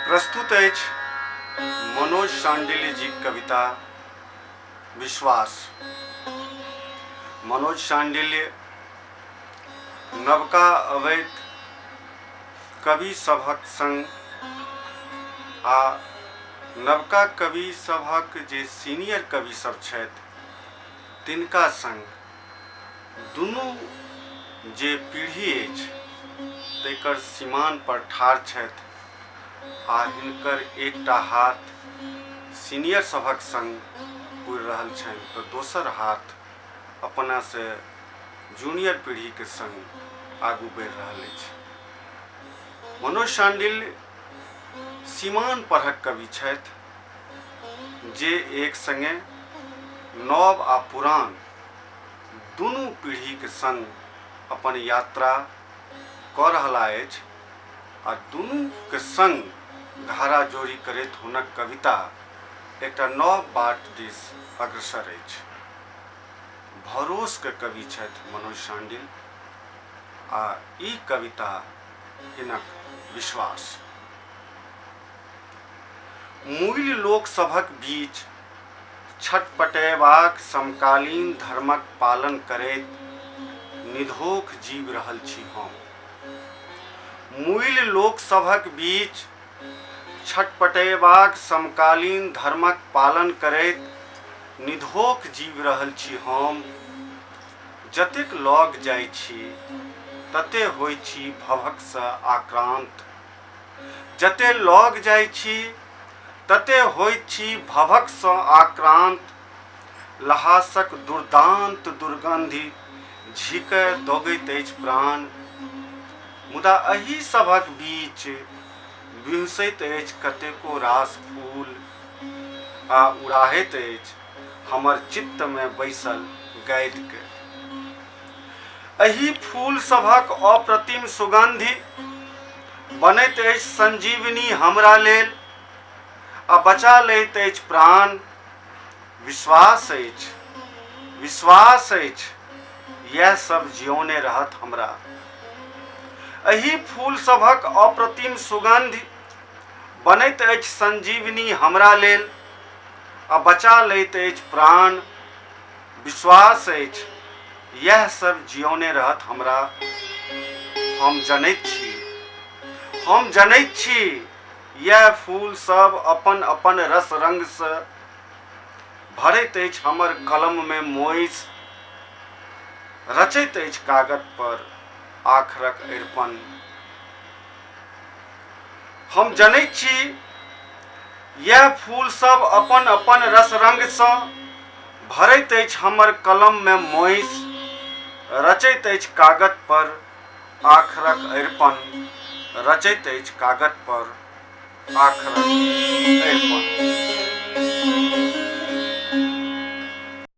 प्रस्तुत अछि मनोज शांडिल्य जी कविता विश्वास। मनोज शांडिल्य नवका अवैध कवि सभक संग आ नवका कवि सभक जे सीनियर कवि सब छथि तिनका संग दुनू जे पीढ़ी अछि तकर सीमान पर ठाढ़ छथि आ हिनकर एकटा हाथ सीनियर सभक संग पुरि रहल छनि तऽ दोसर हाथ अपना से जूनियर पीढ़ी के संग आगू बढ़ि रहल अछि। मनोज शांडिल्य सीमान परहक कवि छथि जे एक संगे नव आ पुरान दुनू पीढ़ी के संग अपन यात्रा कऽ रहला अछि आ दुनू के संग धारा जोड़ी करैत हुनक कविता एकटा नव बाट दिस अग्रसर अछि। भरोस के कवि छथि मनोज शांडिल्य आ ई कविता हिनक विश्वास। मूल लोक सभक बीच छटपटयबाक समकालीन धर्मक पालन करैत निधोख जीव रहल छी हम। मूल लोक सभक बीच छटपटयबाक समकालीन धर्मक पालन करैत निधोख जीव रहल छी हम। जतेक लग जाइ छी तते होइ छी भवकसँ आक्रांत। जते लग जाइ छी तते होइत छी भवकसँ आक्रांत। लहासक दुर्दांत दुर्गंधि झिकय दौगैत अछि प्राण। मुदा एहि सभक बीच बिहुसैत अछि कतेको रास फूल आ उड़ाहैत अछि हमर चित्त में बैसल गादि के। एहि फूल सभक अप्रतिम सुगंधि बनैत अछि संजीवनी हमरा लेल आ बचा लैत अछि प्राण। विश्वास अछि, विश्वास अछि यह सब जियौने रहत हमरा। एहि फूल सभक अप्रतिम सुगंधि बनैत अछि संजीवनी हमरा लेल आ बचा लैत अछि प्राण। विश्वास अछि यह सब जियौने रहत हमरा। हम जनैत छी, हम जनैत छी यह फूल सब अपन अपन रस रंग से भरैत अछि हमर कलम में मोइस। रचैत अछि कागज पर आखरक अरिपन। हम जनैत छी यह फूल सब अपन अपन रस रंग सँ भरैत अछि हमर कलम में मोइस। रचैत अछि कागज पर आखरक अरिपन। रचैत अछि कागज पर आखरक अरिपन।